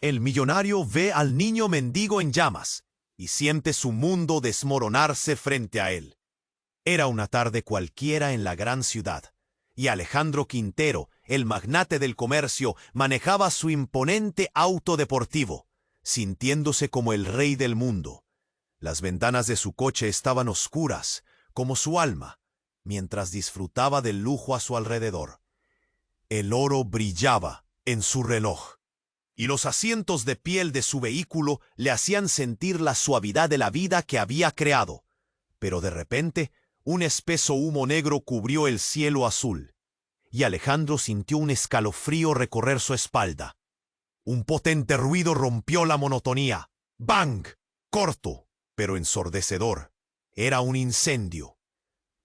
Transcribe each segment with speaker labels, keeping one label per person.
Speaker 1: El millonario ve al niño mendigo en llamas y siente su mundo desmoronarse frente a él. Era una tarde cualquiera en la gran ciudad, y Alejandro Quintero, el magnate del comercio, manejaba su imponente auto deportivo, sintiéndose como el rey del mundo. Las ventanas de su coche estaban oscuras, como su alma, mientras disfrutaba del lujo a su alrededor. El oro brillaba en su reloj, y los asientos de piel de su vehículo le hacían sentir la suavidad de la vida que había creado. Pero de repente, un espeso humo negro cubrió el cielo azul, y Alejandro sintió un escalofrío recorrer su espalda. Un potente ruido rompió la monotonía. ¡Bang! Corto, pero ensordecedor. Era un incendio.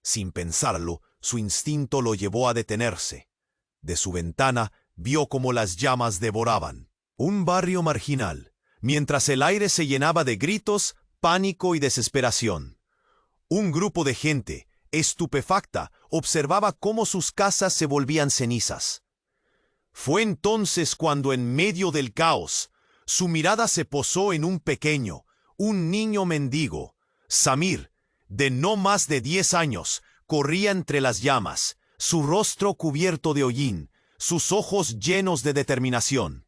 Speaker 1: Sin pensarlo, su instinto lo llevó a detenerse. De su ventana vio cómo las llamas devoraban un barrio marginal, mientras el aire se llenaba de gritos, pánico y desesperación. Un grupo de gente, estupefacta, observaba cómo sus casas se volvían cenizas. Fue entonces cuando, en medio del caos, su mirada se posó en un niño mendigo. Samir, de no más de 10 años, corría entre las llamas, su rostro cubierto de hollín, sus ojos llenos de determinación.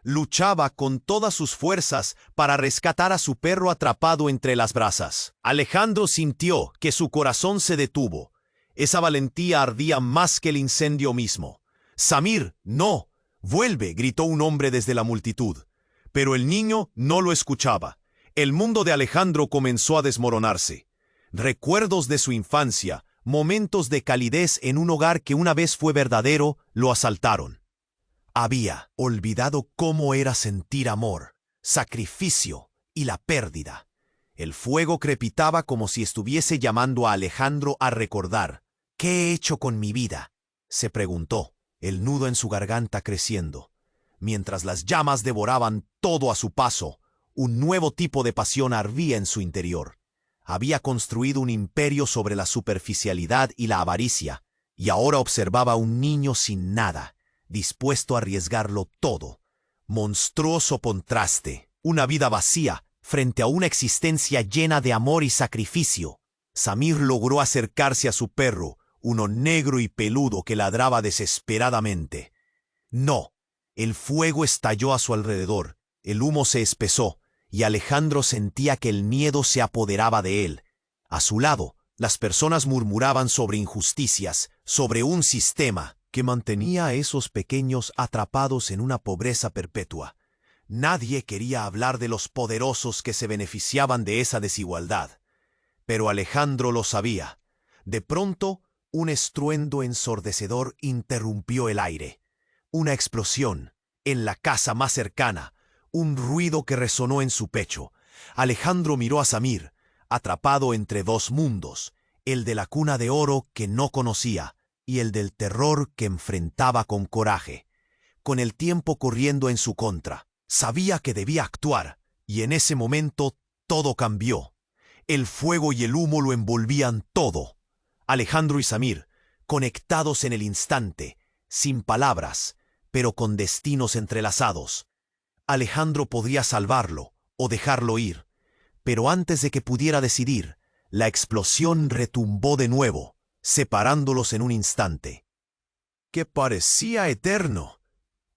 Speaker 1: Luchaba con todas sus fuerzas para rescatar a su perro atrapado entre las brasas. Alejandro sintió que su corazón se detuvo. Esa valentía ardía más que el incendio mismo. «Samir, no, vuelve», gritó un hombre desde la multitud. Pero el niño no lo escuchaba. El mundo de Alejandro comenzó a desmoronarse. Recuerdos de su infancia, momentos de calidez en un hogar que una vez fue verdadero, lo asaltaron. Había olvidado cómo era sentir amor, sacrificio y la pérdida. El fuego crepitaba como si estuviese llamando a Alejandro a recordar. «¿Qué he hecho con mi vida?», se preguntó, el nudo en su garganta creciendo. Mientras las llamas devoraban todo a su paso, un nuevo tipo de pasión ardía en su interior. Había construido un imperio sobre la superficialidad y la avaricia, y ahora observaba a un niño sin nada, dispuesto a arriesgarlo todo. Monstruoso contraste, una vida vacía frente a una existencia llena de amor y sacrificio. Samir logró acercarse a su perro, uno negro y peludo que ladraba desesperadamente. No, el fuego estalló a su alrededor, el humo se espesó, y Alejandro sentía que el miedo se apoderaba de él. A su lado, las personas murmuraban sobre injusticias, sobre un sistema que mantenía a esos pequeños atrapados en una pobreza perpetua. Nadie quería hablar de los poderosos que se beneficiaban de esa desigualdad. Pero Alejandro lo sabía. De pronto, un estruendo ensordecedor interrumpió el aire. Una explosión, en la casa más cercana, un ruido que resonó en su pecho. Alejandro miró a Samir, atrapado entre dos mundos, el de la cuna de oro que no conocía, y el del terror que enfrentaba con coraje. Con el tiempo corriendo en su contra, sabía que debía actuar, y en ese momento todo cambió. El fuego y el humo lo envolvían todo. Alejandro y Samir, conectados en el instante, sin palabras, pero con destinos entrelazados. Alejandro podría salvarlo o dejarlo ir, pero antes de que pudiera decidir, la explosión retumbó de nuevo, separándolos en un instante, que parecía eterno.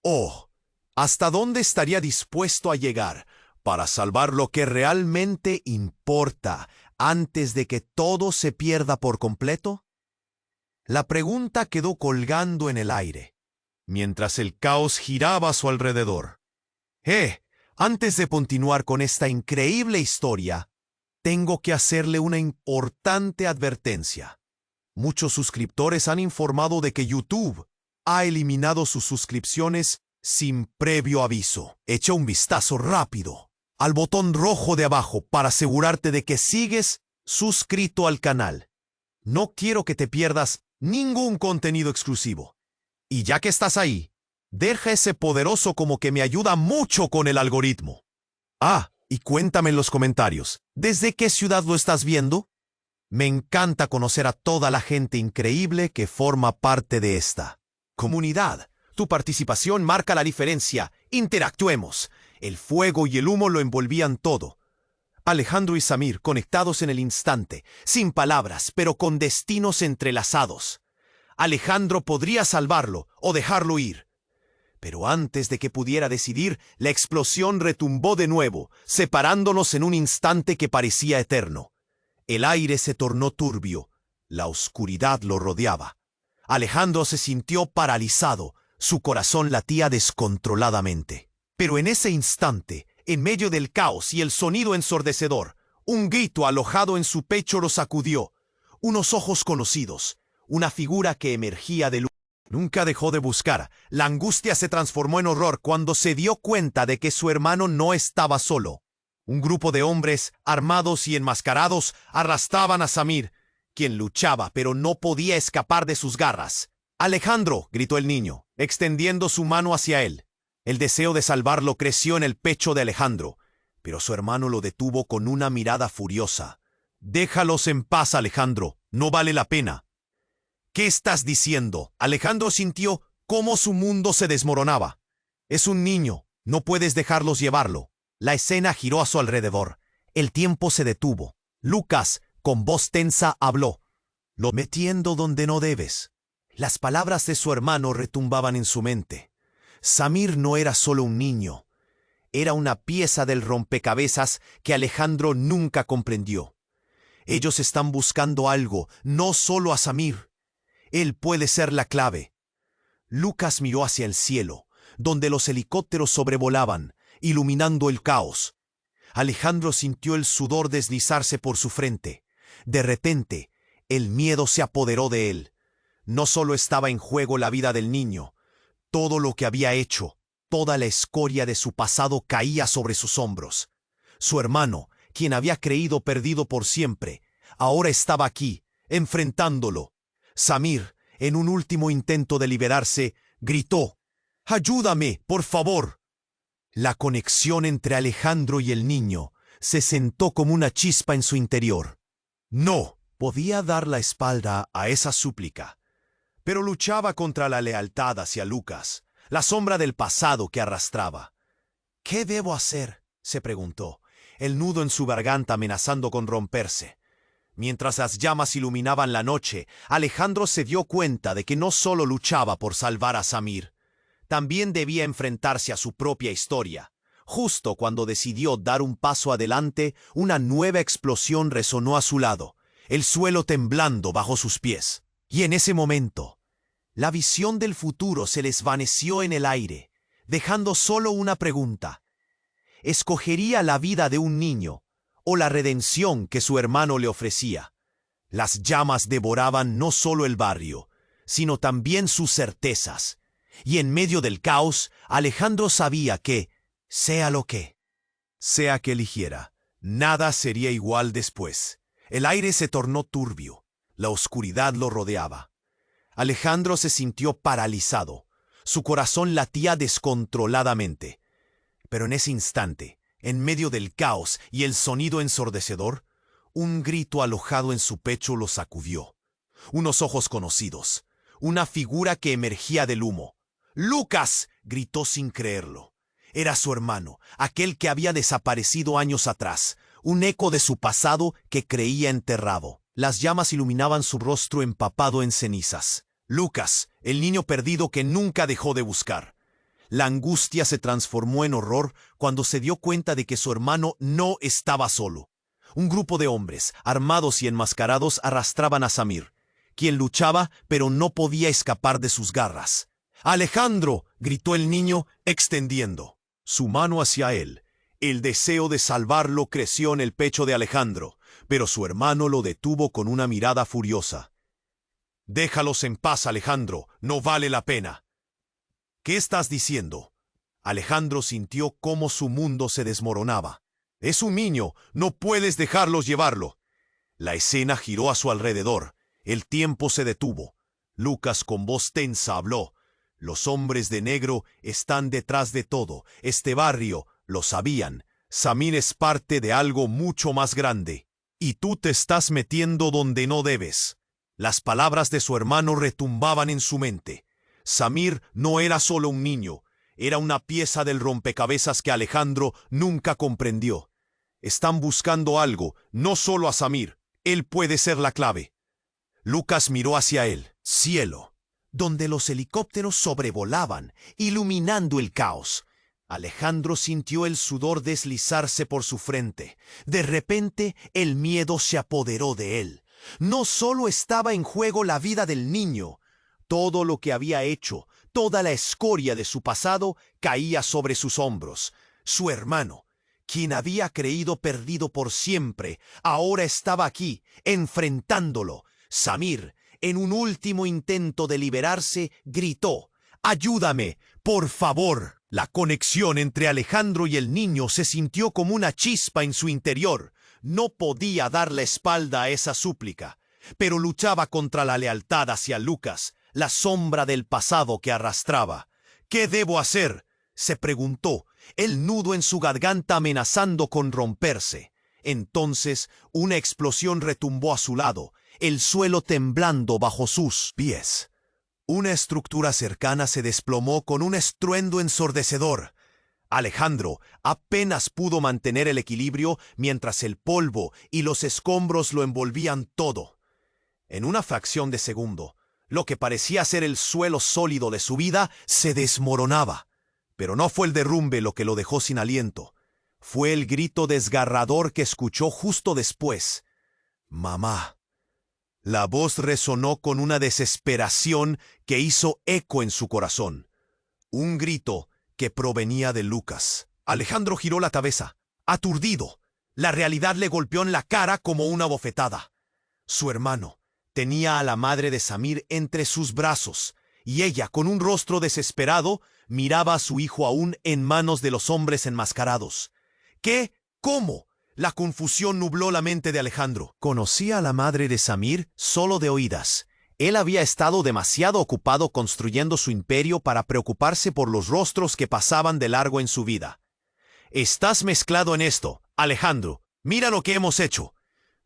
Speaker 1: Oh, ¿hasta dónde estaría dispuesto a llegar para salvar lo que realmente importa antes de que todo se pierda por completo? La pregunta quedó colgando en el aire, mientras el caos giraba a su alrededor. Antes de continuar con esta increíble historia, tengo que hacerle una importante advertencia. Muchos suscriptores han informado de que YouTube ha eliminado sus suscripciones sin previo aviso. Echa un vistazo rápido al botón rojo de abajo para asegurarte de que sigues suscrito al canal. No quiero que te pierdas ningún contenido exclusivo. Y ya que estás ahí, deja ese poderoso como que me ayuda mucho con el algoritmo. Y cuéntame en los comentarios, ¿desde qué ciudad lo estás viendo? Me encanta conocer a toda la gente increíble que forma parte de esta comunidad. Tu participación marca la diferencia. Interactuemos. El fuego y el humo lo envolvían todo. Alejandro y Samir, conectados en el instante, sin palabras, pero con destinos entrelazados. Alejandro podría salvarlo o dejarlo ir. Pero antes de que pudiera decidir, la explosión retumbó de nuevo, separándolos en un instante que parecía eterno. El aire se tornó turbio, la oscuridad lo rodeaba. Alejandro se sintió paralizado, su corazón latía descontroladamente. Pero en ese instante, en medio del caos y el sonido ensordecedor, un grito alojado en su pecho lo sacudió. Unos ojos conocidos, una figura que emergía del... Nunca dejó de buscar. La angustia se transformó en horror cuando se dio cuenta de que su hermano no estaba solo. Un grupo de hombres, armados y enmascarados, arrastraban a Samir, quien luchaba pero no podía escapar de sus garras. «Alejandro», gritó el niño, extendiendo su mano hacia él. El deseo de salvarlo creció en el pecho de Alejandro, pero su hermano lo detuvo con una mirada furiosa. «Déjalos en paz, Alejandro, no vale la pena». «¿Qué estás diciendo?» Alejandro sintió cómo su mundo se desmoronaba. «Es un niño, no puedes dejarlos llevarlo». La escena giró a su alrededor. El tiempo se detuvo. Lucas, con voz tensa, habló. «Lo metiendo donde no debes». Las palabras de su hermano retumbaban en su mente. Samir no era solo un niño. Era una pieza del rompecabezas que Alejandro nunca comprendió. Ellos están buscando algo, no solo a Samir. Él puede ser la clave. Lucas miró hacia el cielo, donde los helicópteros sobrevolaban, iluminando el caos. Alejandro sintió el sudor deslizarse por su frente. De repente, el miedo se apoderó de él. No solo estaba en juego la vida del niño. Todo lo que había hecho, toda la escoria de su pasado caía sobre sus hombros. Su hermano, quien había creído perdido por siempre, ahora estaba aquí, enfrentándolo. Samir, en un último intento de liberarse, gritó: «¡Ayúdame, por favor!». La conexión entre Alejandro y el niño se sentó como una chispa en su interior. No podía dar la espalda a esa súplica, pero luchaba contra la lealtad hacia Lucas, la sombra del pasado que arrastraba. «¿Qué debo hacer?», se preguntó, el nudo en su garganta amenazando con romperse. Mientras las llamas iluminaban la noche, Alejandro se dio cuenta de que no solo luchaba por salvar a Samir, también debía enfrentarse a su propia historia. Justo cuando decidió dar un paso adelante, una nueva explosión resonó a su lado, el suelo temblando bajo sus pies. Y en ese momento, la visión del futuro se les vaneció en el aire, dejando solo una pregunta. ¿Escogería la vida de un niño o la redención que su hermano le ofrecía? Las llamas devoraban no solo el barrio, sino también sus certezas. Y en medio del caos, Alejandro sabía que, sea lo que eligiera, nada sería igual después. El aire se tornó turbio, la oscuridad lo rodeaba. Alejandro se sintió paralizado, su corazón latía descontroladamente. Pero en ese instante, en medio del caos y el sonido ensordecedor, un grito alojado en su pecho lo sacudió. Unos ojos conocidos, una figura que emergía del humo. «¡Lucas!», gritó sin creerlo. Era su hermano, aquel que había desaparecido años atrás, un eco de su pasado que creía enterrado. Las llamas iluminaban su rostro empapado en cenizas. Lucas, el niño perdido que nunca dejó de buscar. La angustia se transformó en horror cuando se dio cuenta de que su hermano no estaba solo. Un grupo de hombres, armados y enmascarados, arrastraban a Samir, quien luchaba pero no podía escapar de sus garras. «¡Alejandro!», gritó el niño, extendiendo su mano hacia él. El deseo de salvarlo creció en el pecho de Alejandro, pero su hermano lo detuvo con una mirada furiosa. «Déjalos en paz, Alejandro, no vale la pena». «¿Qué estás diciendo?». Alejandro sintió cómo su mundo se desmoronaba. «Es un niño, no puedes dejarlos llevarlo». La escena giró a su alrededor. El tiempo se detuvo. Lucas con voz tensa habló. «Los hombres de negro están detrás de todo. Este barrio, lo sabían. Samir es parte de algo mucho más grande. Y tú te estás metiendo donde no debes». Las palabras de su hermano retumbaban en su mente. Samir no era solo un niño. Era una pieza del rompecabezas que Alejandro nunca comprendió. Están buscando algo, no solo a Samir. Él puede ser la clave. Lucas miró hacia el cielo, donde los helicópteros sobrevolaban, iluminando el caos. Alejandro sintió el sudor deslizarse por su frente. De repente, el miedo se apoderó de él. No solo estaba en juego la vida del niño. Todo lo que había hecho, toda la escoria de su pasado, caía sobre sus hombros. Su hermano, quien había creído perdido por siempre, ahora estaba aquí, enfrentándolo. Samir, en un último intento de liberarse, gritó: «¡Ayúdame, por favor!». La conexión entre Alejandro y el niño se sintió como una chispa en su interior. No podía dar la espalda a esa súplica, pero luchaba contra la lealtad hacia Lucas, la sombra del pasado que arrastraba. «¿Qué debo hacer?», se preguntó, el nudo en su garganta amenazando con romperse. Entonces, una explosión retumbó a su lado, el suelo temblando bajo sus pies. Una estructura cercana se desplomó con un estruendo ensordecedor. Alejandro apenas pudo mantener el equilibrio mientras el polvo y los escombros lo envolvían todo. En una fracción de segundo, lo que parecía ser el suelo sólido de su vida se desmoronaba. Pero no fue el derrumbe lo que lo dejó sin aliento. Fue el grito desgarrador que escuchó justo después: «¡Mamá!». La voz resonó con una desesperación que hizo eco en su corazón. Un grito que provenía de Lucas. Alejandro giró la cabeza, aturdido. La realidad le golpeó en la cara como una bofetada. Su hermano tenía a la madre de Samir entre sus brazos, y ella, con un rostro desesperado, miraba a su hijo aún en manos de los hombres enmascarados. ¿Qué? ¿Cómo? La confusión nubló la mente de Alejandro. Conocía a la madre de Samir solo de oídas. Él había estado demasiado ocupado construyendo su imperio para preocuparse por los rostros que pasaban de largo en su vida. «Estás mezclado en esto, Alejandro. Mira lo que hemos hecho».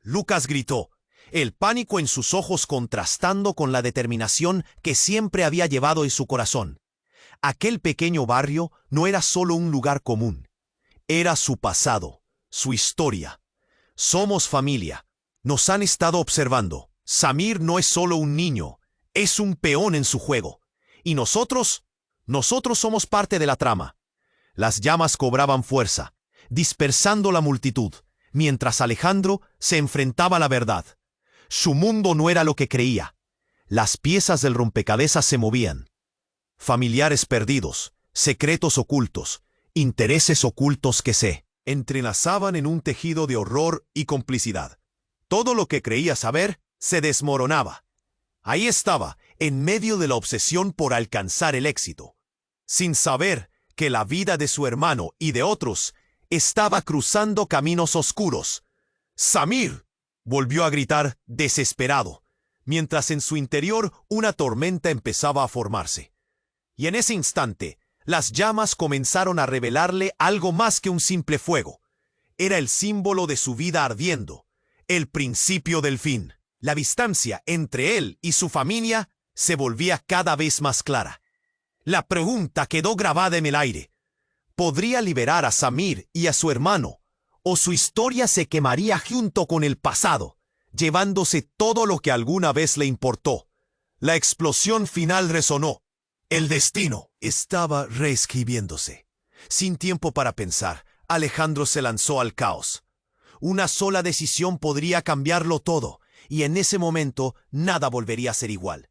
Speaker 1: Lucas gritó, el pánico en sus ojos contrastando con la determinación que siempre había llevado en su corazón. Aquel pequeño barrio no era solo un lugar común. Era su pasado. Su historia. Somos familia. Nos han estado observando. Samir no es solo un niño, es un peón en su juego. Y nosotros somos parte de la trama. Las llamas cobraban fuerza, dispersando la multitud, mientras Alejandro se enfrentaba a la verdad. Su mundo no era lo que creía. Las piezas del rompecabezas se movían. Familiares perdidos, secretos ocultos, intereses ocultos que se entrelazaban en un tejido de horror y complicidad. Todo lo que creía saber se desmoronaba. Ahí estaba, en medio de la obsesión por alcanzar el éxito, sin saber que la vida de su hermano y de otros estaba cruzando caminos oscuros. «¡Samir!», volvió a gritar desesperado, mientras en su interior una tormenta empezaba a formarse. Y en ese instante, las llamas comenzaron a revelarle algo más que un simple fuego. Era el símbolo de su vida ardiendo, el principio del fin. La distancia entre él y su familia se volvía cada vez más clara. La pregunta quedó grabada en el aire. ¿Podría liberar a Samir y a su hermano? ¿O su historia se quemaría junto con el pasado, llevándose todo lo que alguna vez le importó? La explosión final resonó. El destino estaba reescribiéndose. Sin tiempo para pensar, Alejandro se lanzó al caos. Una sola decisión podría cambiarlo todo, y en ese momento nada volvería a ser igual.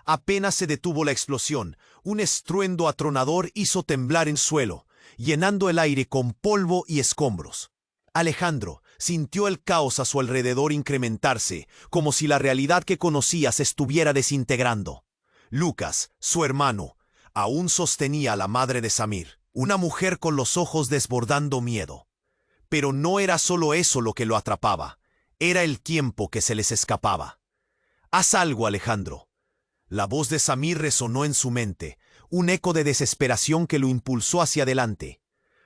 Speaker 1: Apenas se detuvo la explosión, un estruendo atronador hizo temblar el suelo, llenando el aire con polvo y escombros. Alejandro sintió el caos a su alrededor incrementarse, como si la realidad que conocía se estuviera desintegrando. Lucas, su hermano, aún sostenía a la madre de Samir, una mujer con los ojos desbordando miedo. Pero no era solo eso lo que lo atrapaba, era el tiempo que se les escapaba. «Haz algo, Alejandro». La voz de Samir resonó en su mente, un eco de desesperación que lo impulsó hacia adelante.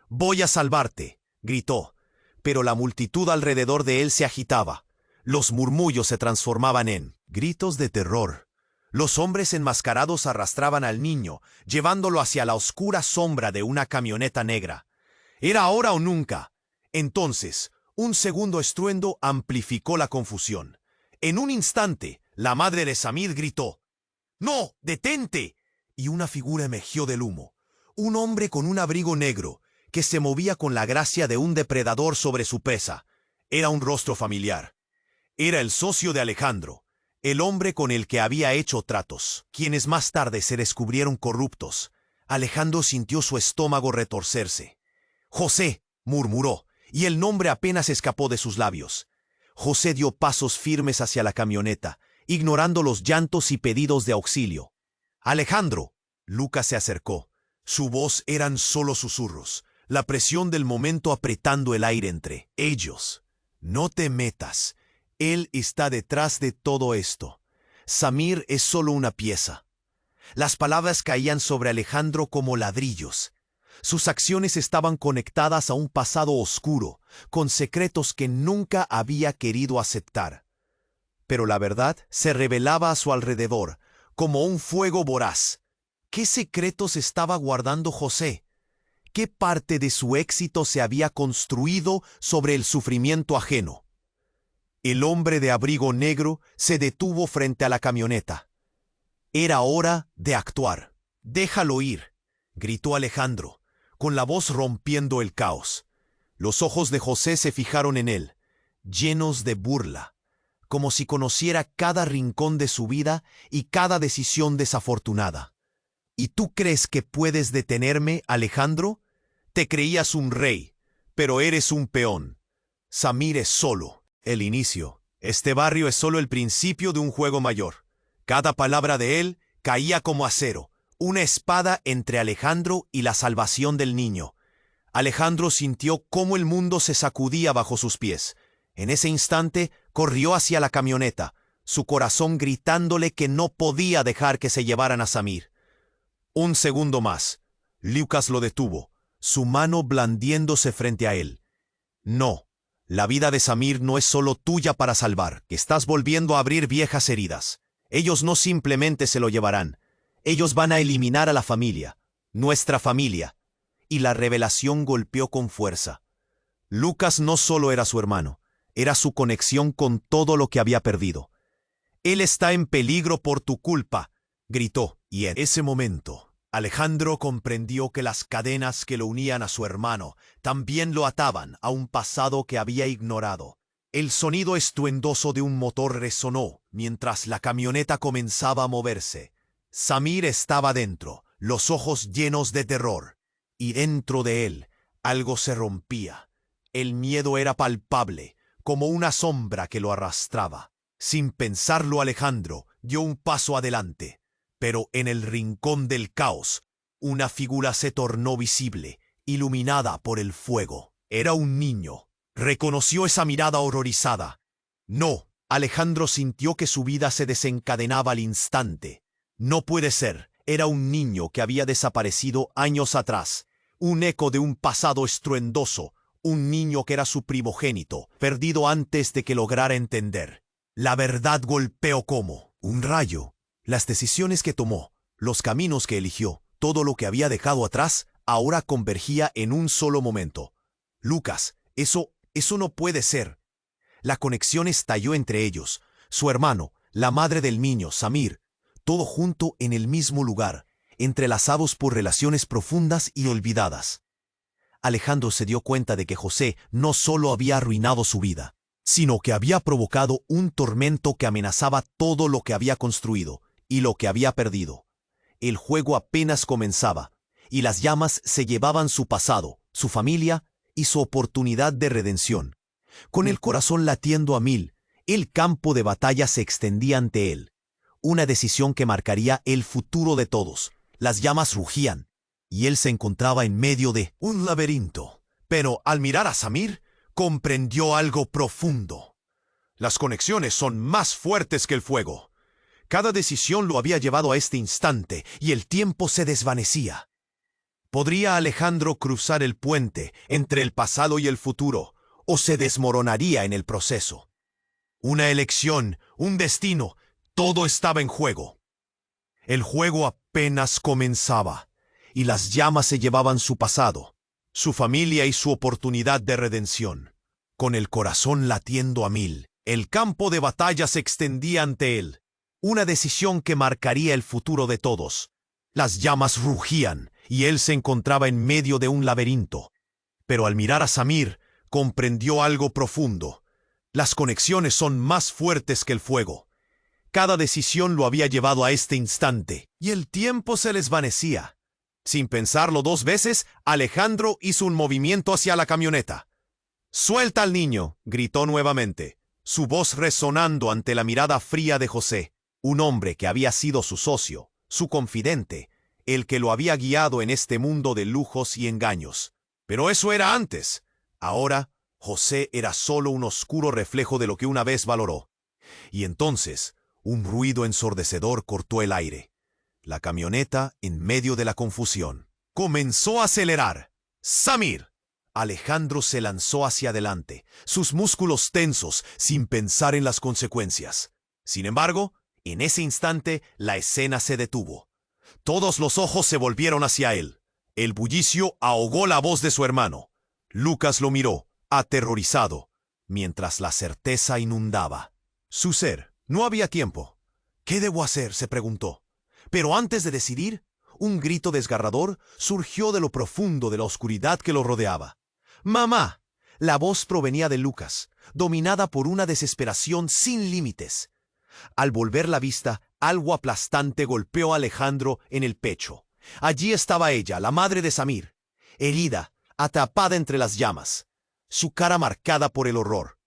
Speaker 1: «Voy a salvarte», gritó, pero la multitud alrededor de él se agitaba. Los murmullos se transformaban en gritos de terror. Los hombres enmascarados arrastraban al niño, llevándolo hacia la oscura sombra de una camioneta negra. Era ahora o nunca. Entonces, un segundo estruendo amplificó la confusión. En un instante, la madre de Samir gritó: ¡No! ¡Detente! Y una figura emergió del humo. Un hombre con un abrigo negro, que se movía con la gracia de un depredador sobre su presa. Era un rostro familiar. Era el socio de Alejandro, el hombre con el que había hecho tratos, quienes más tarde se descubrieron corruptos. Alejandro sintió su estómago retorcerse. «José», murmuró, y el nombre apenas escapó de sus labios. José dio pasos firmes hacia la camioneta, ignorando los llantos y pedidos de auxilio. «Alejandro». Lucas se acercó. Su voz eran solo susurros, la presión del momento apretando el aire entre ellos. «No te metas. Él está detrás de todo esto. Samir es solo una pieza». Las palabras caían sobre Alejandro como ladrillos. Sus acciones estaban conectadas a un pasado oscuro, con secretos que nunca había querido aceptar. Pero la verdad se revelaba a su alrededor, como un fuego voraz. ¿Qué secretos estaba guardando José? ¿Qué parte de su éxito se había construido sobre el sufrimiento ajeno? El hombre de abrigo negro se detuvo frente a la camioneta. Era hora de actuar. «Déjalo ir», gritó Alejandro, con la voz rompiendo el caos. Los ojos de José se fijaron en él, llenos de burla, como si conociera cada rincón de su vida y cada decisión desafortunada. «¿Y tú crees que puedes detenerme, Alejandro? Te creías un rey, pero eres un peón. Samir es solo el inicio. Este barrio es solo el principio de un juego mayor». Cada palabra de él caía como acero, una espada entre Alejandro y la salvación del niño. Alejandro sintió cómo el mundo se sacudía bajo sus pies. En ese instante corrió hacia la camioneta, su corazón gritándole que no podía dejar que se llevaran a Samir. Un segundo más. Lucas lo detuvo, su mano blandiéndose frente a él. «No, la vida de Samir no es solo tuya para salvar, que estás volviendo a abrir viejas heridas. Ellos no simplemente se lo llevarán. Ellos van a eliminar a la familia, nuestra familia». Y la revelación golpeó con fuerza. Lucas no solo era su hermano, era su conexión con todo lo que había perdido. «Él está en peligro por tu culpa», gritó, y en ese momento Alejandro comprendió que las cadenas que lo unían a su hermano también lo ataban a un pasado que había ignorado. El sonido estruendoso de un motor resonó mientras la camioneta comenzaba a moverse. Samir estaba dentro, los ojos llenos de terror, y dentro de él algo se rompía. El miedo era palpable, como una sombra que lo arrastraba. Sin pensarlo, Alejandro dio un paso adelante, pero en el rincón del caos, una figura se tornó visible, iluminada por el fuego. Era un niño. Reconoció esa mirada horrorizada. No, Alejandro sintió que su vida se desencadenaba al instante. No puede ser, era un niño que había desaparecido años atrás, un eco de un pasado estruendoso, un niño que era su primogénito, perdido antes de que lograra entender. La verdad golpeó como un rayo. Las decisiones que tomó, los caminos que eligió, todo lo que había dejado atrás, ahora convergía en un solo momento. «Lucas, eso no puede ser». La conexión estalló entre ellos, su hermano, la madre del niño, Samir, todo junto en el mismo lugar, entrelazados por relaciones profundas y olvidadas. Alejandro se dio cuenta de que José no solo había arruinado su vida, sino que había provocado un tormento que amenazaba todo lo que había construido y lo que había perdido. El juego apenas comenzaba, y las llamas se llevaban su pasado, su familia y su oportunidad de redención. Con el corazón latiendo a mil, el campo de batalla se extendía ante él. Una decisión que marcaría el futuro de todos. Las llamas rugían, y él se encontraba en medio de un laberinto. Pero al mirar a Samir, comprendió algo profundo. Las conexiones son más fuertes que el fuego. Cada decisión lo había llevado a este instante, y el tiempo se desvanecía. ¿Podría Alejandro cruzar el puente entre el pasado y el futuro, o se desmoronaría en el proceso? Una elección, un destino, todo estaba en juego. El juego apenas comenzaba, y las llamas se llevaban su pasado, su familia y su oportunidad de redención. Con el corazón latiendo a mil, el campo de batalla se extendía ante él. Una decisión que marcaría el futuro de todos. Las llamas rugían, y él se encontraba en medio de un laberinto. Pero al mirar a Samir, comprendió algo profundo. Las conexiones son más fuertes que el fuego. Cada decisión lo había llevado a este instante, y el tiempo se les desvanecía. Sin pensarlo dos veces, Alejandro hizo un movimiento hacia la camioneta. «¡Suelta al niño!», gritó nuevamente, su voz resonando ante la mirada fría de José, un hombre que había sido su socio, su confidente, el que lo había guiado en este mundo de lujos y engaños. Pero eso era antes. Ahora, José era solo un oscuro reflejo de lo que una vez valoró. Y entonces, un ruido ensordecedor cortó el aire. La camioneta, en medio de la confusión, comenzó a acelerar. «¡Samir!». Alejandro se lanzó hacia adelante, sus músculos tensos, sin pensar en las consecuencias. Sin embargo, en ese instante, la escena se detuvo. Todos los ojos se volvieron hacia él. El bullicio ahogó la voz de su hermano. Lucas lo miró, aterrorizado, mientras la certeza inundaba su ser. No había tiempo. «¿Qué debo hacer?», se preguntó. Pero antes de decidir, un grito desgarrador surgió de lo profundo de la oscuridad que lo rodeaba. «¡Mamá!». La voz provenía de Lucas, dominada por una desesperación sin límites. Al volver la vista, algo aplastante golpeó a Alejandro en el pecho. Allí estaba ella, la madre de Samir, herida, atrapada entre las llamas, su cara marcada por el horror.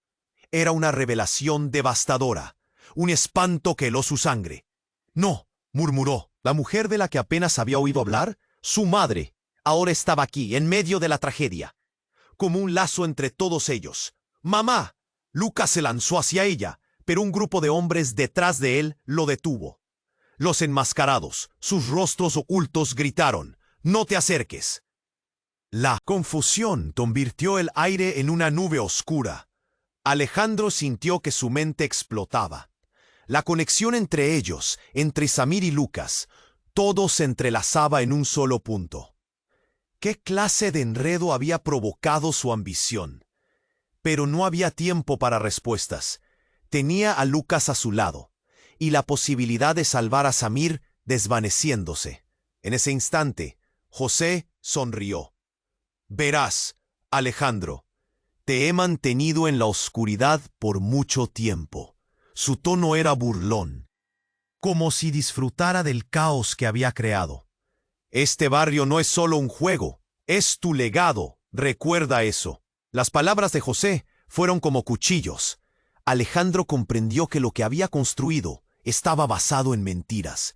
Speaker 1: Era una revelación devastadora, un espanto que heló su sangre. «No», murmuró. La mujer de la que apenas había oído hablar, su madre, ahora estaba aquí, en medio de la tragedia, como un lazo entre todos ellos. «¡Mamá!». Lucas se lanzó hacia ella, pero un grupo de hombres detrás de él lo detuvo. Los enmascarados, sus rostros ocultos, gritaron: «¡No te acerques!». La confusión convirtió el aire en una nube oscura. Alejandro sintió que su mente explotaba. La conexión entre ellos, entre Samir y Lucas, todo se entrelazaba en un solo punto. ¿Qué clase de enredo había provocado su ambición? Pero no había tiempo para respuestas. Tenía a Lucas a su lado, y la posibilidad de salvar a Samir desvaneciéndose. En ese instante, José sonrió. «Verás, Alejandro, te he mantenido en la oscuridad por mucho tiempo». Su tono era burlón, como si disfrutara del caos que había creado. «Este barrio no es solo un juego, es tu legado, recuerda eso». Las palabras de José fueron como cuchillos. Alejandro comprendió que lo que había construido estaba basado en mentiras.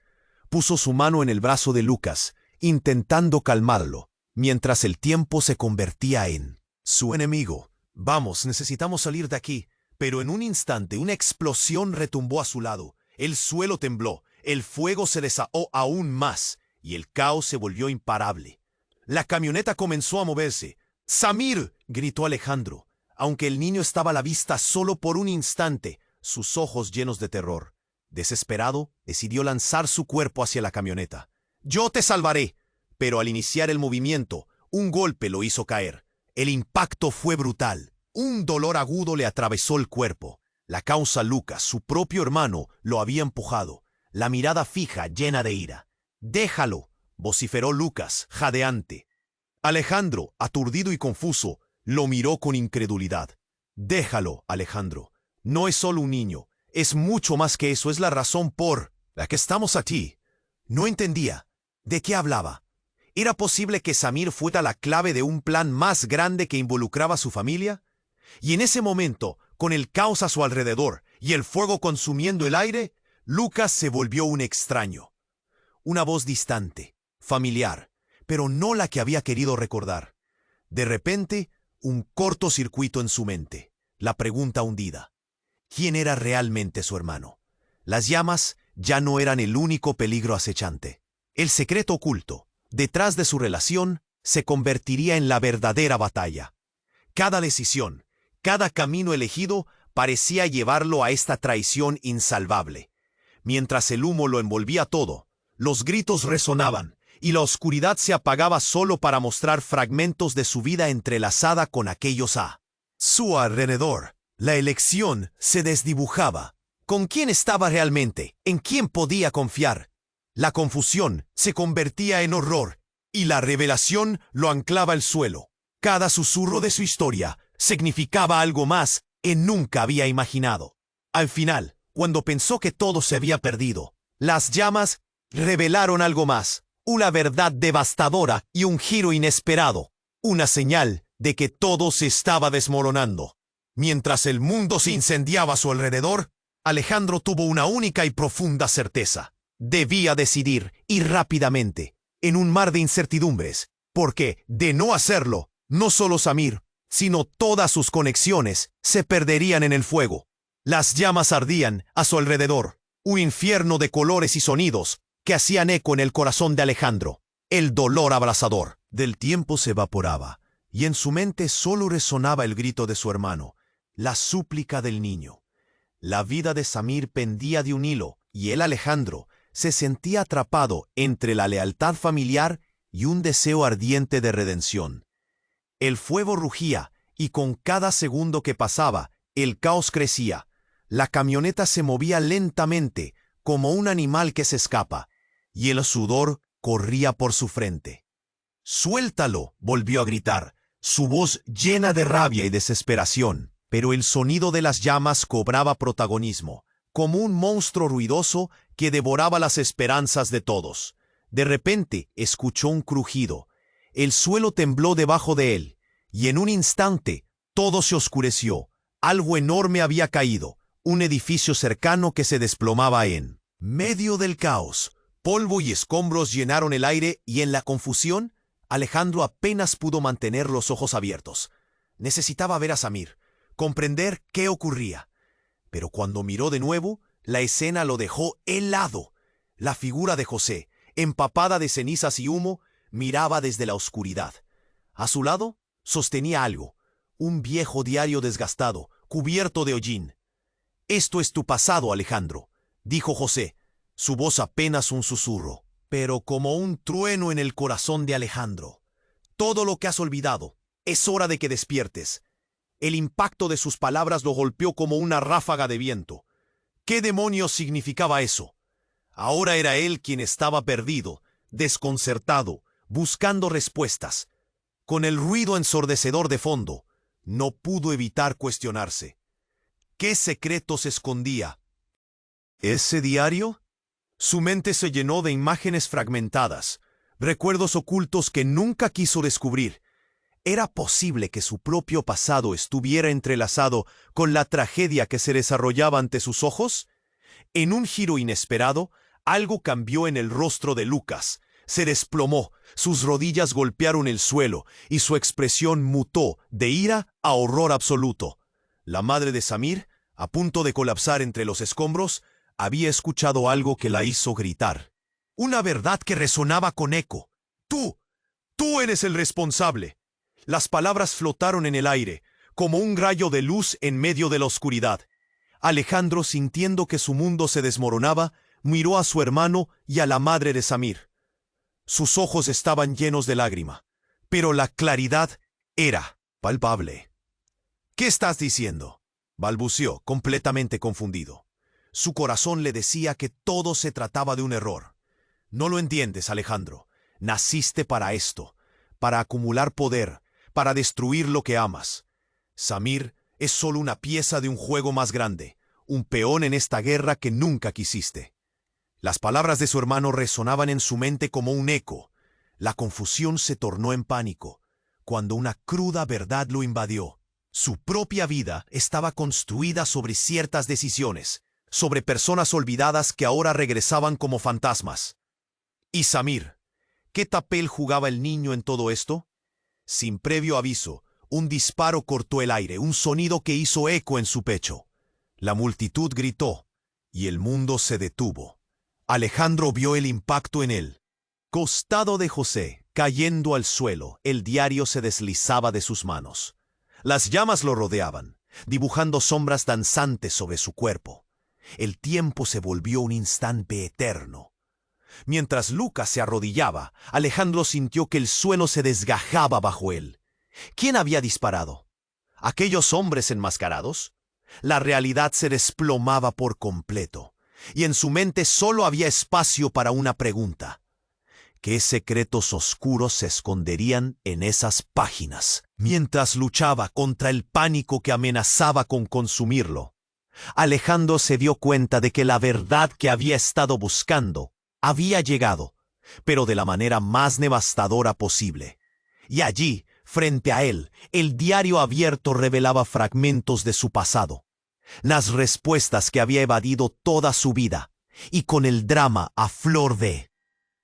Speaker 1: Puso su mano en el brazo de Lucas, intentando calmarlo, mientras el tiempo se convertía en su enemigo. «Vamos, necesitamos salir de aquí». Pero en un instante una explosión retumbó a su lado. El suelo tembló, el fuego se desahogó aún más, y el caos se volvió imparable. La camioneta comenzó a moverse. «¡Samir!», gritó Alejandro, aunque el niño estaba a la vista solo por un instante, sus ojos llenos de terror. Desesperado, decidió lanzar su cuerpo hacia la camioneta. «Yo te salvaré». Pero al iniciar el movimiento, un golpe lo hizo caer. El impacto fue brutal. Un dolor agudo le atravesó el cuerpo. La causa Lucas, su propio hermano, lo había empujado, la mirada fija, llena de ira. «Déjalo», vociferó Lucas, jadeante. Alejandro, aturdido y confuso, lo miró con incredulidad. «Déjalo, Alejandro. No es solo un niño. Es mucho más que eso. Es la razón por la que estamos aquí». No entendía. ¿De qué hablaba? ¿Era posible que Samir fuera la clave de un plan más grande que involucraba a su familia? Y en ese momento, con el caos a su alrededor y el fuego consumiendo el aire, Lucas se volvió un extraño. Una voz distante, familiar, pero no la que había querido recordar. De repente, un cortocircuito en su mente, la pregunta hundida. ¿Quién era realmente su hermano? Las llamas ya no eran el único peligro acechante. El secreto oculto, detrás de su relación, se convertiría en la verdadera batalla. Cada decisión, cada camino elegido parecía llevarlo a esta traición insalvable. Mientras el humo lo envolvía todo, Los gritos resonaban, y la oscuridad se apagaba solo para mostrar fragmentos de su vida entrelazada con aquellos a su alrededor. La elección se desdibujaba. ¿Con quién estaba realmente? ¿En quién podía confiar? La confusión se convertía en horror, y la revelación lo anclaba al suelo. Cada susurro de su historia significaba algo más que nunca había imaginado. Al final, cuando pensó que todo se había perdido, las llamas revelaron algo más, una verdad devastadora y un giro inesperado, una señal de que todo se estaba desmoronando. Mientras el mundo se incendiaba a su alrededor, Alejandro tuvo una única y profunda certeza. Debía decidir, y rápidamente, en un mar de incertidumbres, porque, de no hacerlo, no solo Samir, sino todas sus conexiones se perderían en el fuego. Las llamas ardían a su alrededor, un infierno de colores y sonidos que hacían eco en el corazón de Alejandro. El dolor abrasador del tiempo se evaporaba, y en su mente solo resonaba el grito de su hermano, la súplica del niño. La vida de Samir pendía de un hilo, y él, Alejandro, se sentía atrapado entre la lealtad familiar y un deseo ardiente de redención. El fuego rugía, y con cada segundo que pasaba, el caos crecía. La camioneta se movía lentamente, como un animal que se escapa, y el sudor corría por su frente. «¡Suéltalo!», volvió a gritar, su voz llena de rabia y desesperación. Pero el sonido de las llamas cobraba protagonismo, como un monstruo ruidoso que devoraba las esperanzas de todos. De repente escuchó un crujido. El suelo tembló debajo de él, y en un instante todo se oscureció. Algo enorme había caído, un edificio cercano que se desplomaba en medio del caos. Polvo y escombros llenaron el aire, y en la confusión, Alejandro apenas pudo mantener los ojos abiertos. Necesitaba ver a Samir, comprender qué ocurría. Pero cuando miró de nuevo, la escena lo dejó helado. La figura de José, empapada de cenizas y humo, miraba desde la oscuridad. A su lado, sostenía algo, un viejo diario desgastado, cubierto de hollín. «Esto es tu pasado, Alejandro», dijo José, su voz apenas un susurro, pero como un trueno en el corazón de Alejandro. «Todo lo que has olvidado, es hora de que despiertes». El impacto de sus palabras lo golpeó como una ráfaga de viento. ¿Qué demonios significaba eso? Ahora era él quien estaba perdido, desconcertado, buscando respuestas. Con el ruido ensordecedor de fondo, no pudo evitar cuestionarse. ¿Qué secretos escondía? ¿Ese diario? Su mente se llenó de imágenes fragmentadas, recuerdos ocultos que nunca quiso descubrir. ¿Era posible que su propio pasado estuviera entrelazado con la tragedia que se desarrollaba ante sus ojos? En un giro inesperado, algo cambió en el rostro de Lucas. Se desplomó, sus rodillas golpearon el suelo y su expresión mutó de ira a horror absoluto. La madre de Samir, a punto de colapsar entre los escombros, había escuchado algo que la hizo gritar. Una verdad que resonaba con eco. ¡Tú eres el responsable! Las palabras flotaron en el aire, como un rayo de luz en medio de la oscuridad. Alejandro, sintiendo que su mundo se desmoronaba, miró a su hermano y a la madre de Samir. Sus ojos estaban llenos de lágrima, pero la claridad era palpable. «¿Qué estás diciendo?», balbuceó, completamente confundido. Su corazón le decía que todo se trataba de un error. «No lo entiendes, Alejandro. Naciste para esto, para acumular poder, para destruir lo que amas. Samir es solo una pieza de un juego más grande, un peón en esta guerra que nunca quisiste». Las palabras de su hermano resonaban en su mente como un eco. La confusión se tornó en pánico, cuando una cruda verdad lo invadió. Su propia vida estaba construida sobre ciertas decisiones, sobre personas olvidadas que ahora regresaban como fantasmas. ¿Y Samir? ¿Qué papel jugaba el niño en todo esto? Sin previo aviso, un disparo cortó el aire, un sonido que hizo eco en su pecho. La multitud gritó, y el mundo se detuvo. Alejandro vio el impacto en él. Costado de José, cayendo al suelo, el diario se deslizaba de sus manos. Las llamas lo rodeaban, dibujando sombras danzantes sobre su cuerpo. El tiempo se volvió un instante eterno. Mientras Lucas se arrodillaba, Alejandro sintió que el suelo se desgajaba bajo él. ¿Quién había disparado? ¿Aquellos hombres enmascarados? La realidad se desplomaba por completo, y en su mente solo había espacio para una pregunta. ¿Qué secretos oscuros se esconderían en esas páginas? Mientras luchaba contra el pánico que amenazaba con consumirlo, Alejandro se dio cuenta de que la verdad que había estado buscando había llegado, pero de la manera más devastadora posible. Y allí, frente a él, el diario abierto revelaba fragmentos de su pasado, las respuestas que había evadido toda su vida, y con el drama a flor de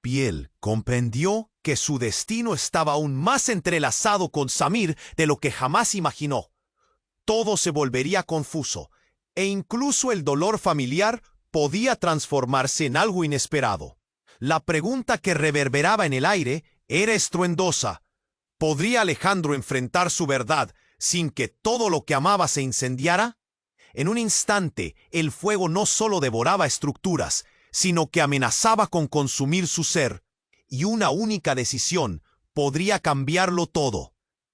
Speaker 1: piel, comprendió que su destino estaba aún más entrelazado con Samir de lo que jamás imaginó. Todo se volvería confuso, e incluso el dolor familiar podía transformarse en algo inesperado. La pregunta que reverberaba en el aire era estruendosa. ¿Podría Alejandro enfrentar su verdad sin que todo lo que amaba se incendiara? En un instante, el fuego no solo devoraba estructuras, sino que amenazaba con consumir su ser, y una única decisión podría cambiarlo todo.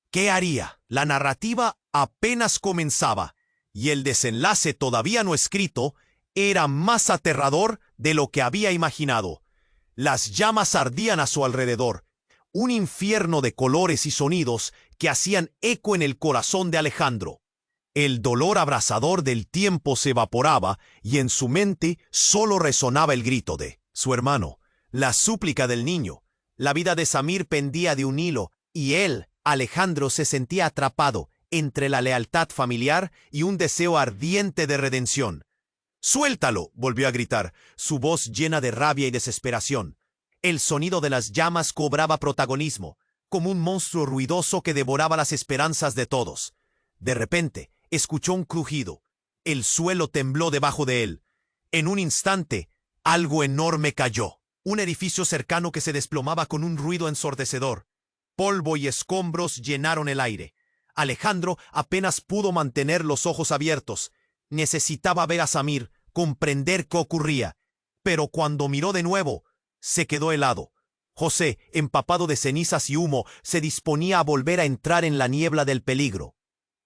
Speaker 1: ¿Qué haría? La narrativa apenas comenzaba, y el desenlace todavía no escrito era más aterrador de lo que había imaginado. Las llamas ardían a su alrededor, un infierno de colores y sonidos que hacían eco en el corazón de Alejandro. El dolor abrasador del tiempo se evaporaba y en su mente solo resonaba el grito de su hermano, la súplica del niño. La vida de Samir pendía de un hilo y él, Alejandro, se sentía atrapado entre la lealtad familiar y un deseo ardiente de redención. «¡Suéltalo!», volvió a gritar, su voz llena de rabia y desesperación. El sonido de las llamas cobraba protagonismo, como un monstruo ruidoso que devoraba las esperanzas de todos. De repente, escuchó un crujido. El suelo tembló debajo de él. En un instante, algo enorme cayó. Un edificio cercano que se desplomaba con un ruido ensordecedor. Polvo y escombros llenaron el aire. Alejandro apenas pudo mantener los ojos abiertos. Necesitaba ver a Samir, comprender qué ocurría. Pero cuando miró de nuevo, se quedó helado. José, empapado de cenizas y humo, se disponía a volver a entrar en la niebla del peligro.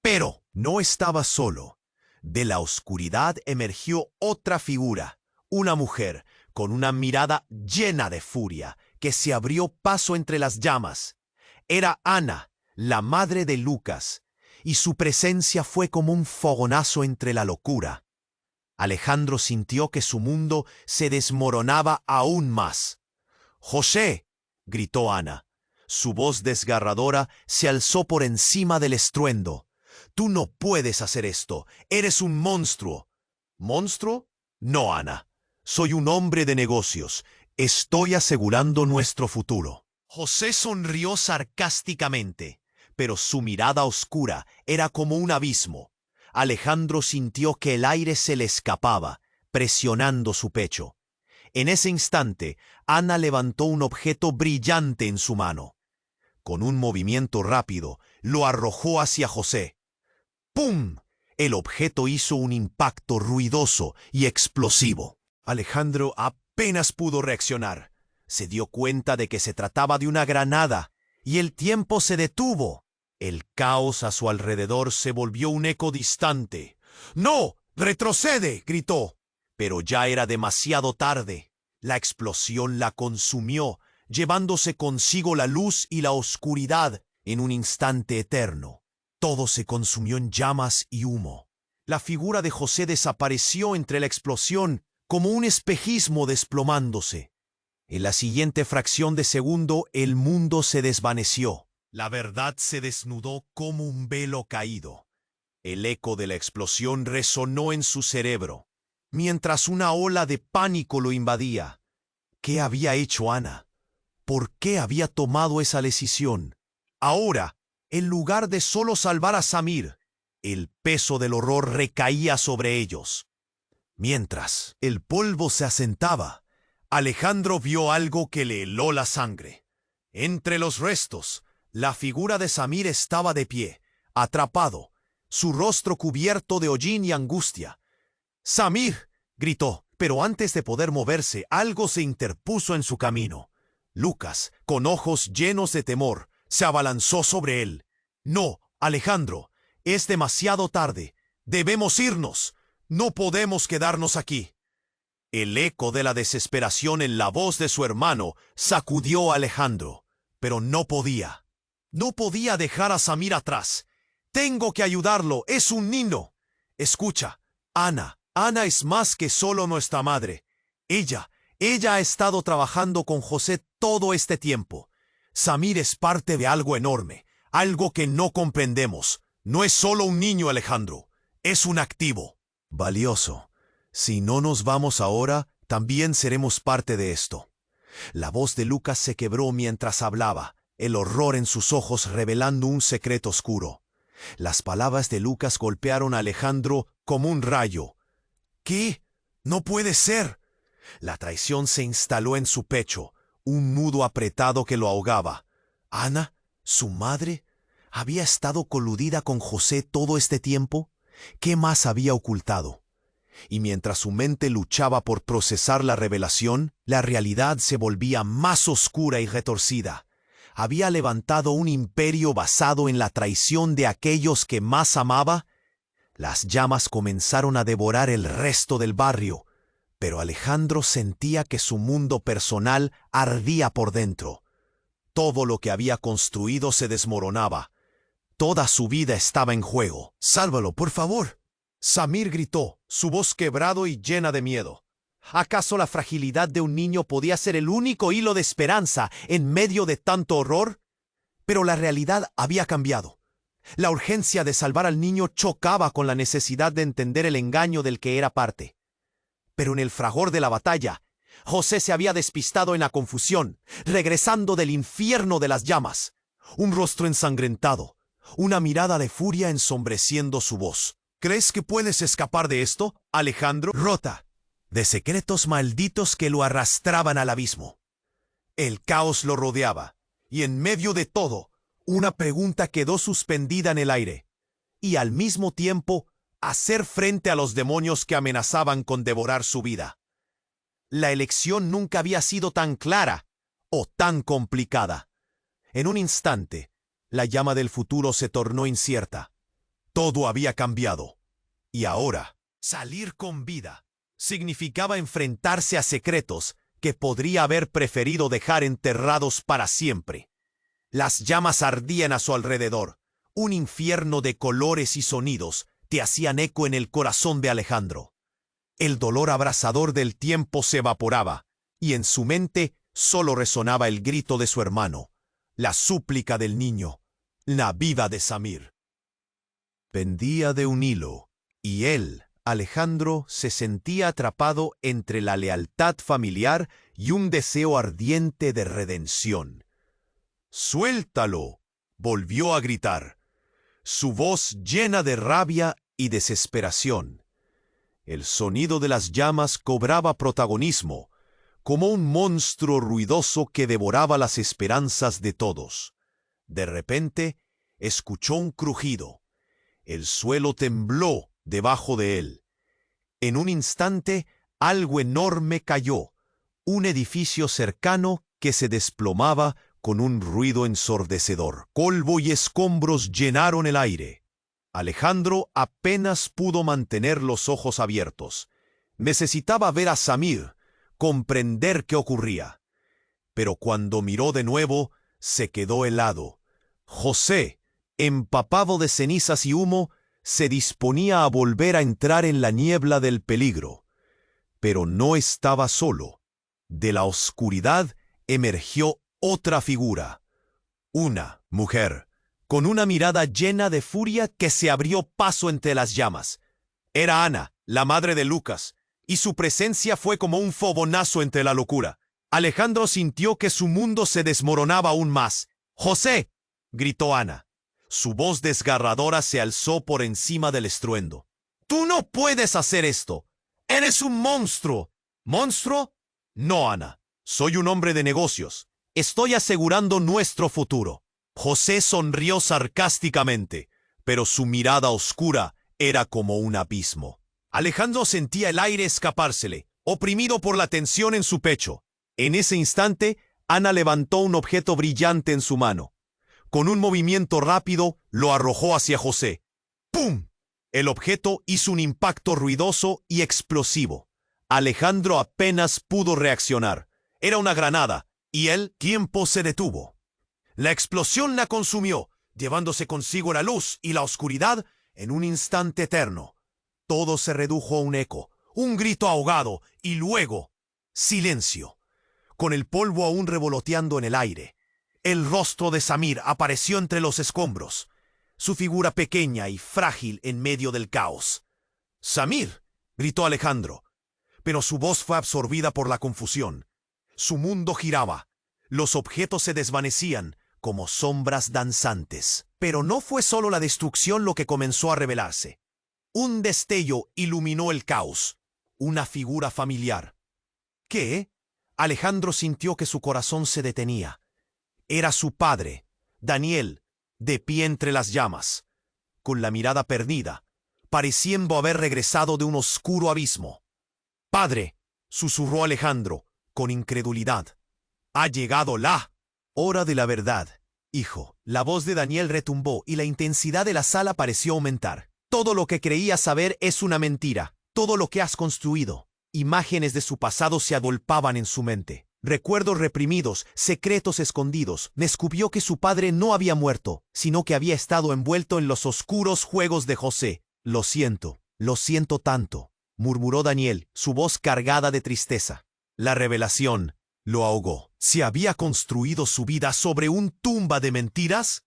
Speaker 1: Pero no estaba solo. De la oscuridad emergió otra figura, una mujer con una mirada llena de furia, que se abrió paso entre las llamas. Era Ana, la madre de Lucas, y su presencia fue como un fogonazo entre la locura. Alejandro sintió que su mundo se desmoronaba aún más. «¡José!», gritó Ana. Su voz desgarradora se alzó por encima del estruendo. «Tú no puedes hacer esto. Eres un monstruo». «¿Monstruo? No, Ana. Soy un hombre de negocios. Estoy asegurando nuestro futuro». José sonrió sarcásticamente, pero su mirada oscura era como un abismo. Alejandro sintió que el aire se le escapaba, presionando su pecho. En ese instante, Ana levantó un objeto brillante en su mano. Con un movimiento rápido, lo arrojó hacia José. ¡Pum! El objeto hizo un impacto ruidoso y explosivo. Alejandro apenas pudo reaccionar. Se dio cuenta de que se trataba de una granada, y el tiempo se detuvo. El caos a su alrededor se volvió un eco distante. «¡No! ¡Retrocede!», gritó. Pero ya era demasiado tarde. La explosión la consumió, llevándose consigo la luz y la oscuridad en un instante eterno. Todo se consumió en llamas y humo. La figura de José desapareció entre la explosión como un espejismo desplomándose. En la siguiente fracción de segundo, el mundo se desvaneció. La verdad se desnudó como un velo caído. El eco de la explosión resonó en su cerebro, mientras una ola de pánico lo invadía. ¿Qué había hecho Ana? ¿Por qué había tomado esa decisión? Ahora, en lugar de solo salvar a Samir, el peso del horror recaía sobre ellos. Mientras el polvo se asentaba, Alejandro vio algo que le heló la sangre. Entre los restos, la figura de Samir estaba de pie, atrapado, su rostro cubierto de hollín y angustia. «¡Samir!», gritó. Pero antes de poder moverse, algo se interpuso en su camino. Lucas, con ojos llenos de temor, se abalanzó sobre él. «No, Alejandro, es demasiado tarde. Debemos irnos. No podemos quedarnos aquí». El eco de la desesperación en la voz de su hermano sacudió a Alejandro, pero no podía. No podía dejar a Samir atrás. «Tengo que ayudarlo, es un niño». «Escucha, Ana es más que solo nuestra madre. Ella ha estado trabajando con José todo este tiempo. Samir es parte de algo enorme, algo que no comprendemos. No es solo un niño, Alejandro, es un activo valioso. Si no nos vamos ahora, también seremos parte de esto». La voz de Lucas se quebró mientras hablaba, el horror en sus ojos revelando un secreto oscuro. Las palabras de Lucas golpearon a Alejandro como un rayo. «¿Qué? No puede ser». La traición se instaló en su pecho, un nudo apretado que lo ahogaba. ¿Ana, su madre, había estado coludida con José todo este tiempo? ¿Qué más había ocultado? Y mientras su mente luchaba por procesar la revelación, la realidad se volvía más oscura y retorcida. Había levantado un imperio basado en la traición de aquellos que más amaba. Las llamas comenzaron a devorar el resto del barrio, pero Alejandro sentía que su mundo personal ardía por dentro. Todo lo que había construido se desmoronaba. Toda su vida estaba en juego. «Sálvalo, por favor». Samir gritó, su voz quebrado y llena de miedo. ¿Acaso la fragilidad de un niño podía ser el único hilo de esperanza en medio de tanto horror? Pero la realidad había cambiado. La urgencia de salvar al niño chocaba con la necesidad de entender el engaño del que era parte. Pero en el fragor de la batalla, José se había despistado en la confusión, regresando del infierno de las llamas. Un rostro ensangrentado, una mirada de furia ensombreciendo su voz. «¿Crees que puedes escapar de esto, Alejandro?» Rota de secretos malditos que lo arrastraban al abismo. El caos lo rodeaba, y en medio de todo, una pregunta quedó suspendida en el aire. Y al mismo tiempo, hacer frente a los demonios que amenazaban con devorar su vida. La elección nunca había sido tan clara o tan complicada. En un instante, la llama del futuro se tornó incierta. Todo había cambiado. Y ahora, salir con vida significaba enfrentarse a secretos que podría haber preferido dejar enterrados para siempre. Las llamas ardían a su alrededor. Un infierno de colores y sonidos te hacían eco en el corazón de Alejandro. El dolor abrasador del tiempo se evaporaba, y en su mente solo resonaba el grito de su hermano, la súplica del niño, la vida de Samir. Pendía de un hilo, y él, Alejandro, se sentía atrapado entre la lealtad familiar y un deseo ardiente de redención. «¡Suéltalo!», volvió a gritar, su voz llena de rabia y desesperación. El sonido de las llamas cobraba protagonismo, como un monstruo ruidoso que devoraba las esperanzas de todos. De repente, escuchó un crujido. El suelo tembló debajo de él. En un instante, algo enorme cayó, un edificio cercano que se desplomaba con un ruido ensordecedor. Polvo y escombros llenaron el aire. Alejandro apenas pudo mantener los ojos abiertos. Necesitaba ver a Samir, comprender qué ocurría. Pero cuando miró de nuevo, se quedó helado. José, empapado de cenizas y humo, se disponía a volver a entrar en la niebla del peligro. Pero no estaba solo. De la oscuridad emergió otra figura. Una mujer, con una mirada llena de furia que se abrió paso entre las llamas. Era Ana, la madre de Lucas, y su presencia fue como un fogonazo entre la locura. Alejandro sintió que su mundo se desmoronaba aún más. «¡José!», gritó Ana. Su voz desgarradora se alzó por encima del estruendo. «¡Tú no puedes hacer esto! ¡Eres un monstruo!». «¿Monstruo? No, Ana. Soy un hombre de negocios. Estoy asegurando nuestro futuro». José sonrió sarcásticamente, pero su mirada oscura era como un abismo. Alejandro sentía el aire escapársele. oprimido por la tensión en su pecho. En ese instante, Ana levantó un objeto brillante en su mano. Con un movimiento rápido, lo arrojó hacia José. ¡Pum! El objeto hizo un impacto ruidoso y explosivo. Alejandro apenas pudo reaccionar. Era una granada, y el tiempo se detuvo. La explosión la consumió, llevándose consigo la luz y la oscuridad en un instante eterno. Todo se redujo a un eco, un grito ahogado, y luego, silencio. Con el polvo aún revoloteando en el aire, el rostro de Samir apareció entre los escombros, su figura pequeña y frágil en medio del caos. «¡Samir!», gritó Alejandro, pero su voz fue absorbida por la confusión. Su mundo giraba, los objetos se desvanecían como sombras danzantes. Pero no fue solo la destrucción lo que comenzó a revelarse. Un destello iluminó el caos, una figura familiar. ¿Qué? Alejandro sintió que su corazón se detenía. Era su padre, Daniel, de pie entre las llamas, con la mirada perdida, pareciendo haber regresado de un oscuro abismo. «Padre», susurró Alejandro, con incredulidad, «ha llegado la hora de la verdad, hijo». La voz de Daniel retumbó y la intensidad de la sala pareció aumentar. «Todo lo que creías saber es una mentira. Todo lo que has construido». Imágenes de su pasado se agolpaban en su mente. Recuerdos reprimidos, secretos escondidos. Descubrió que su padre no había muerto, sino que había estado envuelto en los oscuros juegos de José. Lo siento tanto», murmuró Daniel, su voz cargada de tristeza. La revelación lo ahogó. ¿Se había construido su vida sobre un tumba de mentiras?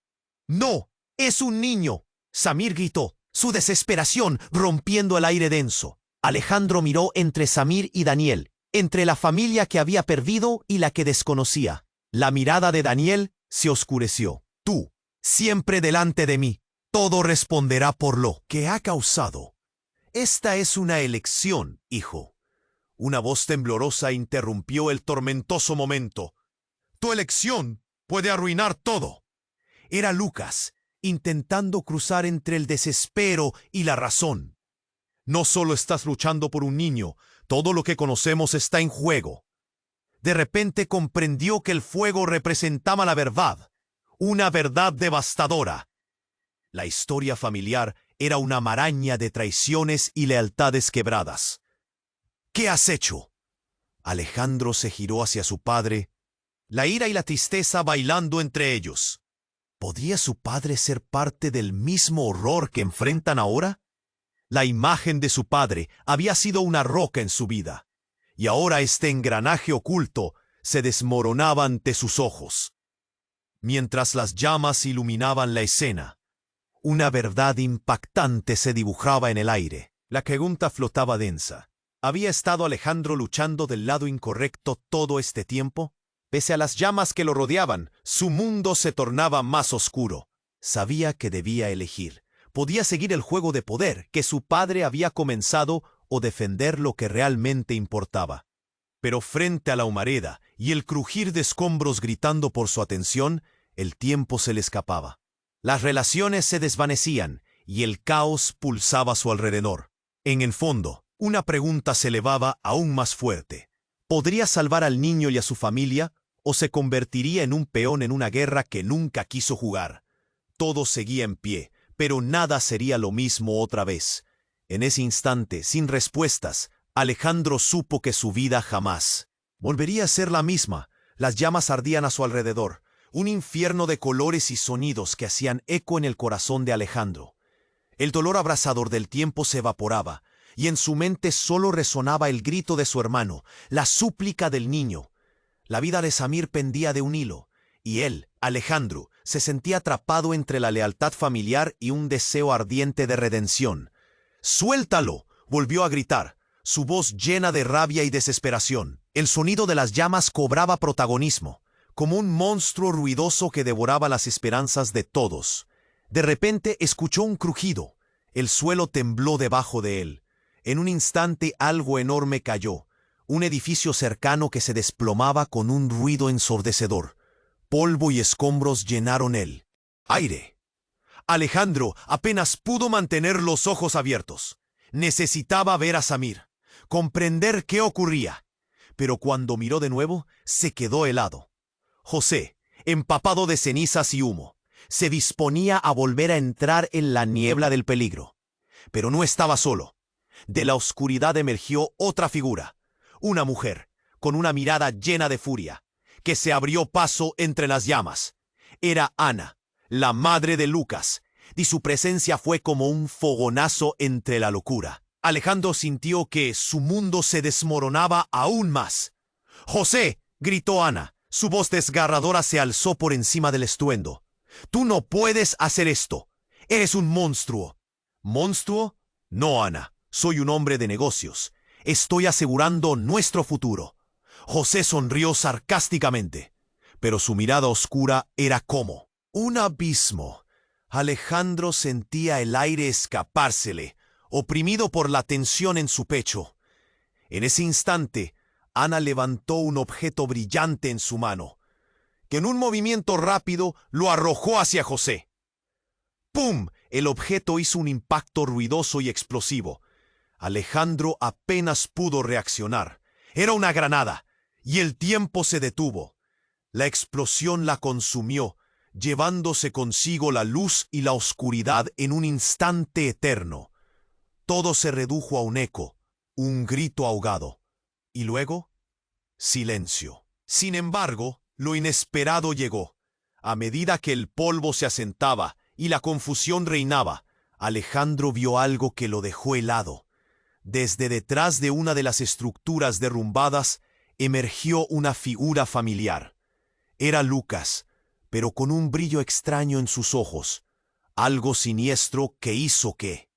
Speaker 1: «¡No! ¡Es un niño!», Samir gritó, su desesperación rompiendo el aire denso. Alejandro miró entre Samir y Daniel, entre la familia que había perdido y la que desconocía. La mirada de Daniel se oscureció. «Tú, siempre delante de mí, todo responderá por lo que ha causado. Esta es una elección, hijo». Una voz temblorosa interrumpió el tormentoso momento. «Tu elección puede arruinar todo». Era Lucas, intentando cruzar entre el desespero y la razón. «No solo estás luchando por un niño, todo lo que conocemos está en juego». De repente comprendió que el fuego representaba la verdad, una verdad devastadora. La historia familiar era una maraña de traiciones y lealtades quebradas. «¿Qué has hecho?». Alejandro se giró hacia su padre, la ira y la tristeza bailando entre ellos. ¿Podría su padre ser parte del mismo horror que enfrentan ahora? La imagen de su padre había sido una roca en su vida, y ahora este engranaje oculto se desmoronaba ante sus ojos. Mientras las llamas iluminaban la escena, una verdad impactante se dibujaba en el aire. La pregunta flotaba densa. ¿Había estado Alejandro luchando del lado incorrecto todo este tiempo? Pese a las llamas que lo rodeaban, su mundo se tornaba más oscuro. Sabía que debía elegir. Podía seguir el juego de poder que su padre había comenzado o defender lo que realmente importaba. Pero frente a la humareda y el crujir de escombros gritando por su atención, el tiempo se le escapaba. Las relaciones se desvanecían y el caos pulsaba a su alrededor. En el fondo, una pregunta se elevaba aún más fuerte. ¿Podría salvar al niño y a su familia o se convertiría en un peón en una guerra que nunca quiso jugar? Todo seguía en pie, pero nada sería lo mismo otra vez. En ese instante, sin respuestas, Alejandro supo que su vida jamás volvería a ser la misma. Las llamas ardían a su alrededor, un infierno de colores y sonidos que hacían eco en el corazón de Alejandro. El dolor abrasador del tiempo se evaporaba, y en su mente solo resonaba el grito de su hermano, la súplica del niño. La vida de Samir pendía de un hilo, y él, Alejandro, se sentía atrapado entre la lealtad familiar y un deseo ardiente de redención. «¡Suéltalo!», volvió a gritar, su voz llena de rabia y desesperación. El sonido de las llamas cobraba protagonismo, como un monstruo ruidoso que devoraba las esperanzas de todos. De repente escuchó un crujido. El suelo tembló debajo de él. En un instante algo enorme cayó, un edificio cercano que se desplomaba con un ruido ensordecedor. Polvo y escombros llenaron el aire. Alejandro apenas pudo mantener los ojos abiertos. Necesitaba ver a Samir. comprender qué ocurría. Pero cuando miró de nuevo, se quedó helado. José, empapado de cenizas y humo, se disponía a volver a entrar en la niebla del peligro. Pero no estaba solo. De la oscuridad emergió otra figura, una mujer, con una mirada llena de furia, que se abrió paso entre las llamas. Era Ana, la madre de Lucas, y su presencia fue como un fogonazo entre la locura. Alejandro sintió que su mundo se desmoronaba aún más. «¡José!», gritó Ana. Su voz desgarradora se alzó por encima del estruendo. «¡Tú no puedes hacer esto! ¡Eres un monstruo!». «¿Monstruo? No, Ana. Soy un hombre de negocios. Estoy asegurando nuestro futuro». José sonrió sarcásticamente, pero su mirada oscura era como un abismo. Alejandro sentía el aire escapársele, oprimido por la tensión en su pecho. En ese instante, Ana levantó un objeto brillante en su mano, que en un movimiento rápido lo arrojó hacia José. ¡Pum! El objeto hizo un impacto ruidoso y explosivo. Alejandro apenas pudo reaccionar. Era una granada, y el tiempo se detuvo. La explosión la consumió, llevándose consigo la luz y la oscuridad en un instante eterno. Todo se redujo a un eco, un grito ahogado. Y luego, silencio. Sin embargo, lo inesperado llegó. A medida que el polvo se asentaba y la confusión reinaba, Alejandro vio algo que lo dejó helado. Desde detrás de una de las estructuras derrumbadas emergió una figura familiar. Era Lucas, pero con un brillo extraño en sus ojos, algo siniestro que hizo que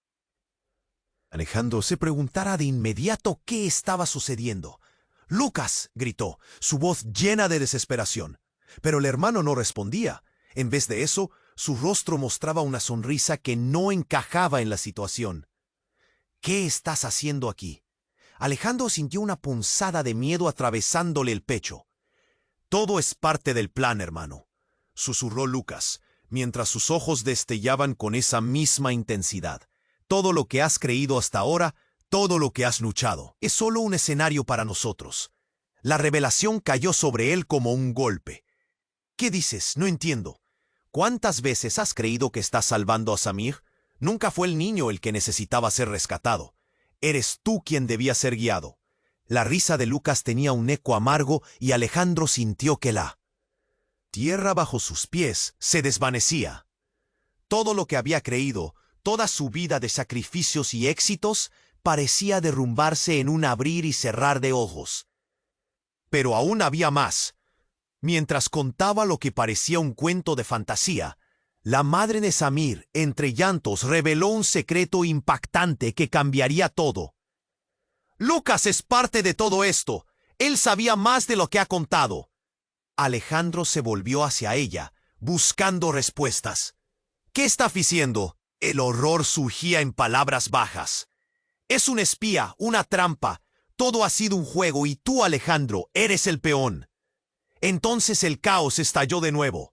Speaker 1: Alejandro se preguntara de inmediato qué estaba sucediendo. «¡Lucas!», gritó, su voz llena de desesperación. Pero el hermano no respondía. En vez de eso, su rostro mostraba una sonrisa que no encajaba en la situación. «¿Qué estás haciendo aquí?». Alejandro sintió una punzada de miedo atravesándole el pecho. «Todo es parte del plan, hermano», susurró Lucas, mientras sus ojos destellaban con esa misma intensidad. «Todo lo que has creído hasta ahora, todo lo que has luchado, es solo un escenario para nosotros». La revelación cayó sobre él como un golpe. «¿Qué dices? No entiendo. ¿Cuántas veces has creído que estás salvando a Samir? Nunca fue el niño el que necesitaba ser rescatado. Eres tú quien debía ser guiado». La risa de Lucas tenía un eco amargo y Alejandro sintió que la tierra bajo sus pies se desvanecía. Todo lo que había creído, toda su vida de sacrificios y éxitos, parecía derrumbarse en un abrir y cerrar de ojos. Pero aún había más. Mientras contaba lo que parecía un cuento de fantasía, la madre de Samir, entre llantos, reveló un secreto impactante que cambiaría todo. «Lucas es parte de todo esto. Él sabía más de lo que ha contado». Alejandro se volvió hacia ella, buscando respuestas. «¿Qué está diciendo?». El horror surgía en palabras bajas. «Es un espía, una trampa. Todo ha sido un juego y tú, Alejandro, eres el peón». Entonces el caos estalló de nuevo.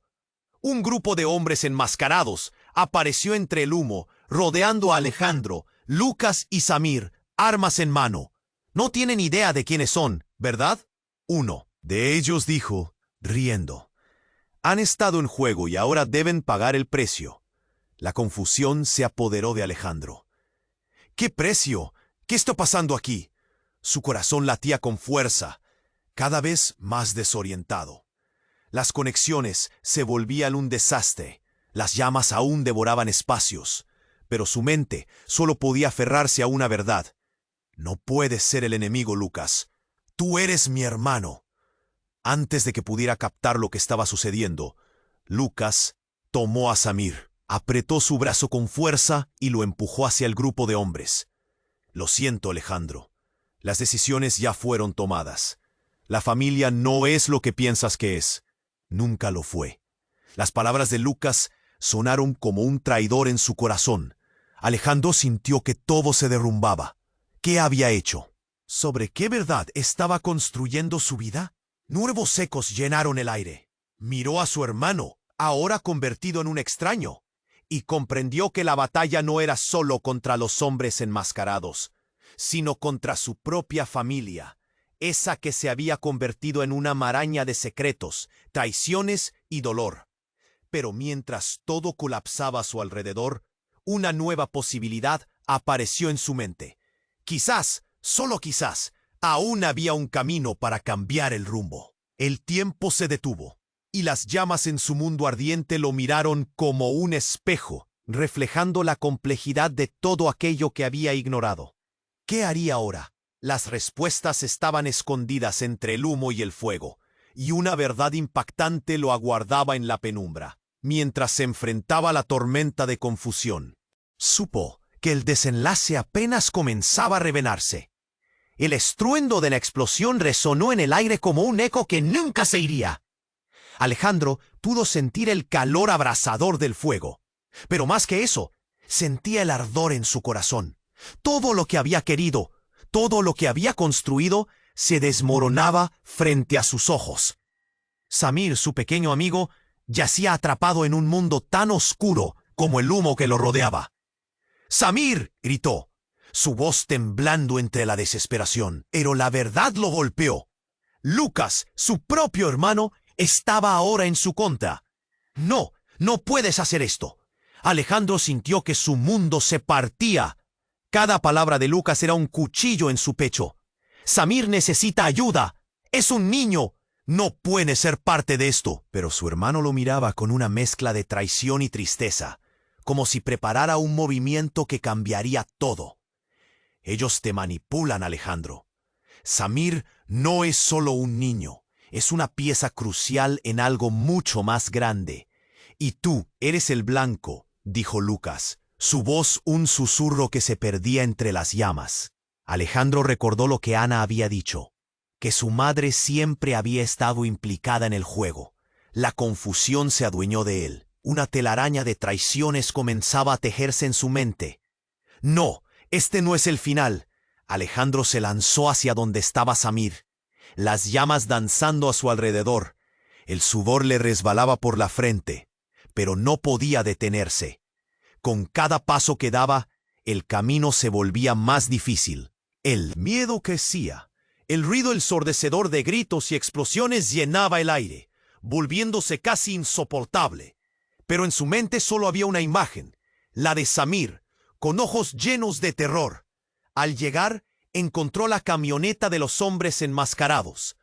Speaker 1: Un grupo de hombres enmascarados apareció entre el humo, rodeando a Alejandro, Lucas y Samir, armas en mano. «No tienen idea de quiénes son, ¿verdad?». Uno de ellos dijo, riendo. «Han estado en juego y ahora deben pagar el precio». La confusión se apoderó de Alejandro. «¿Qué precio? ¿Qué está pasando aquí?». Su corazón latía con fuerza, cada vez más desorientado. Las conexiones se volvían un desastre. Las llamas aún devoraban espacios, pero su mente solo podía aferrarse a una verdad. «No puedes ser el enemigo, Lucas. Tú eres mi hermano». Antes de que pudiera captar lo que estaba sucediendo, Lucas tomó a Samir, apretó su brazo con fuerza y lo empujó hacia el grupo de hombres. «Lo siento, Alejandro. Las decisiones ya fueron tomadas. La familia no es lo que piensas que es. Nunca lo fue». Las palabras de Lucas sonaron como un traidor en su corazón. Alejandro sintió que todo se derrumbaba. ¿Qué había hecho? ¿Sobre qué verdad estaba construyendo su vida? Nuevos ecos llenaron el aire. Miró a su hermano, ahora convertido en un extraño, y comprendió que la batalla no era solo contra los hombres enmascarados, sino contra su propia familia, esa que se había convertido en una maraña de secretos, traiciones y dolor. Pero mientras todo colapsaba a su alrededor, una nueva posibilidad apareció en su mente. Quizás, solo quizás, aún había un camino para cambiar el rumbo. El tiempo se detuvo, y las llamas en su mundo ardiente lo miraron como un espejo, reflejando la complejidad de todo aquello que había ignorado. ¿Qué haría ahora? Las respuestas estaban escondidas entre el humo y el fuego, y una verdad impactante lo aguardaba en la penumbra. Mientras se enfrentaba a la tormenta de confusión, supo que el desenlace apenas comenzaba a revelarse. El estruendo de la explosión resonó en el aire como un eco que nunca se iría. Alejandro pudo sentir el calor abrasador del fuego, pero más que eso, sentía el ardor en su corazón. Todo lo que había querido, todo lo que había construido, se desmoronaba frente a sus ojos. Samir, su pequeño amigo, yacía atrapado en un mundo tan oscuro como el humo que lo rodeaba. ¡Samir!, gritó, su voz temblando entre la desesperación. Pero la verdad lo golpeó. Lucas, su propio hermano, estaba ahora en su contra. No, no puedes hacer esto. Alejandro sintió que su mundo se partía. Cada palabra de Lucas era un cuchillo en su pecho. Samir necesita ayuda. Es un niño. No puede ser parte de esto. Pero su hermano lo miraba con una mezcla de traición y tristeza, como si preparara un movimiento que cambiaría todo. Ellos te manipulan, Alejandro. Samir no es solo un niño, es una pieza crucial en algo mucho más grande. Y tú eres el blanco, dijo Lucas, su voz un susurro que se perdía entre las llamas. Alejandro recordó lo que Ana había dicho, que su madre siempre había estado implicada en el juego. La confusión se adueñó de él. Una telaraña de traiciones comenzaba a tejerse en su mente. No, este no es el final. Alejandro se lanzó hacia donde estaba Samir, las llamas danzando a su alrededor. El sudor le resbalaba por la frente, pero no podía detenerse. Con cada paso que daba, el camino se volvía más difícil. El miedo crecía. El ruido ensordecedor de gritos y explosiones llenaba el aire, volviéndose casi insoportable. Pero en su mente solo había una imagen, la de Samir, con ojos llenos de terror. Al llegar, encontró la camioneta de los hombres enmascarados.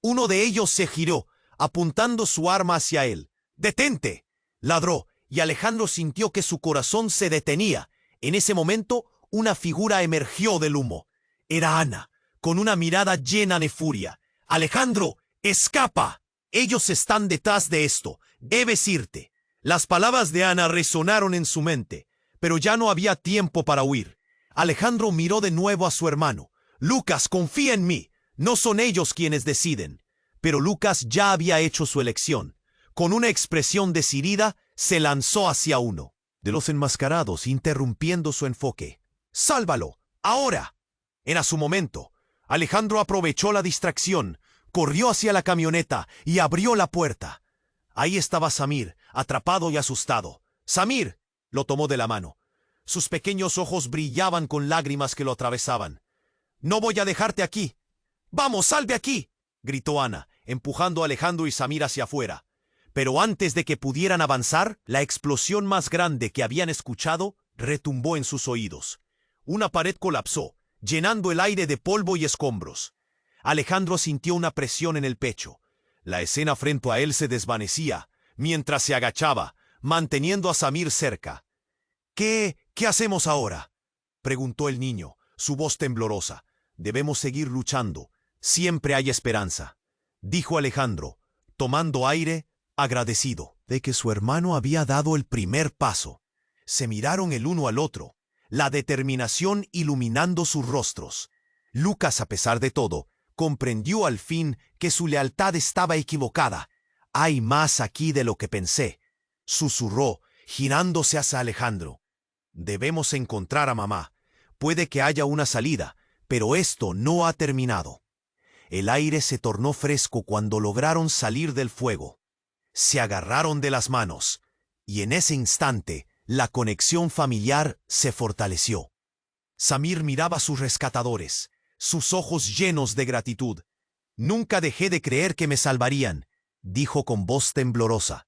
Speaker 1: Uno de ellos se giró, apuntando su arma hacia él. ¡Detente!, ladró, y Alejandro sintió que su corazón se detenía. En ese momento, una figura emergió del humo. Era Ana, con una mirada llena de furia. ¡Alejandro, escapa! Ellos están detrás de esto. Debes irte. Las palabras de Ana resonaron en su mente, pero ya no había tiempo para huir. Alejandro miró de nuevo a su hermano. Lucas, confía en mí. No son ellos quienes deciden. Pero Lucas ya había hecho su elección. Con una expresión decidida, se lanzó hacia uno de los enmascarados, interrumpiendo su enfoque. ¡Sálvalo! ¡Ahora! Era su momento. Alejandro aprovechó la distracción, corrió hacia la camioneta y abrió la puerta. Ahí estaba Samir, atrapado y asustado. ¡Samir!, lo tomó de la mano. Sus pequeños ojos brillaban con lágrimas que lo atravesaban. «No voy a dejarte aquí». «¡Vamos, sal de aquí!», gritó Ana, empujando a Alejandro y Samir hacia afuera. Pero antes de que pudieran avanzar, la explosión más grande que habían escuchado retumbó en sus oídos. Una pared colapsó, llenando el aire de polvo y escombros. Alejandro sintió una presión en el pecho. La escena frente a él se desvanecía, mientras se agachaba, manteniendo a Samir cerca. ¿Qué hacemos ahora?, preguntó el niño, su voz temblorosa. «Debemos seguir luchando. Siempre hay esperanza», dijo Alejandro, tomando aire, agradecido de que su hermano había dado el primer paso. Se miraron el uno al otro, la determinación iluminando sus rostros. Lucas, a pesar de todo, comprendió al fin que su lealtad estaba equivocada. «Hay más aquí de lo que pensé», susurró, girándose hacia Alejandro. «Debemos encontrar a mamá. Puede que haya una salida, pero esto no ha terminado». El aire se tornó fresco cuando lograron salir del fuego. Se agarraron de las manos, y en ese instante la conexión familiar se fortaleció. Samir miraba a sus rescatadores, sus ojos llenos de gratitud. «Nunca dejé de creer que me salvarían», dijo con voz temblorosa.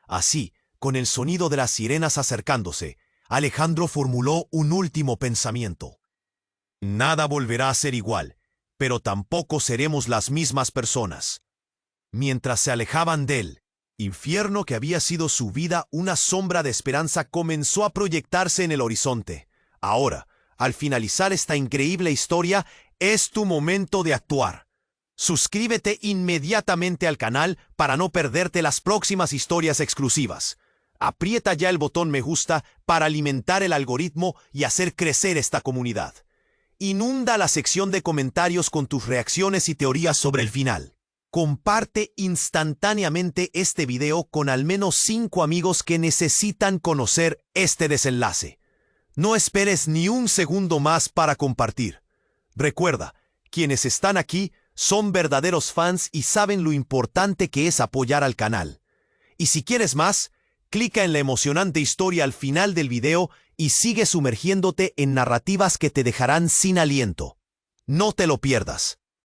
Speaker 1: Así, con el sonido de las sirenas acercándose, Alejandro formuló un último pensamiento. «Nada volverá a ser igual, pero tampoco seremos las mismas personas». Mientras se alejaban de él, infierno que había sido su vida, una sombra de esperanza comenzó a proyectarse en el horizonte. Ahora, al finalizar esta increíble historia, es tu momento de actuar. Suscríbete inmediatamente al canal para no perderte las próximas historias exclusivas. Aprieta ya el botón me gusta para alimentar el algoritmo y hacer crecer esta comunidad. Inunda la sección de comentarios con tus reacciones y teorías sobre el final. Comparte instantáneamente este video con al menos 5 amigos que necesitan conocer este desenlace. No esperes ni un segundo más para compartir. Recuerda, quienes están aquí son verdaderos fans y saben lo importante que es apoyar al canal. Y si quieres más, clica en la emocionante historia al final del video y sigue sumergiéndote en narrativas que te dejarán sin aliento. No te lo pierdas.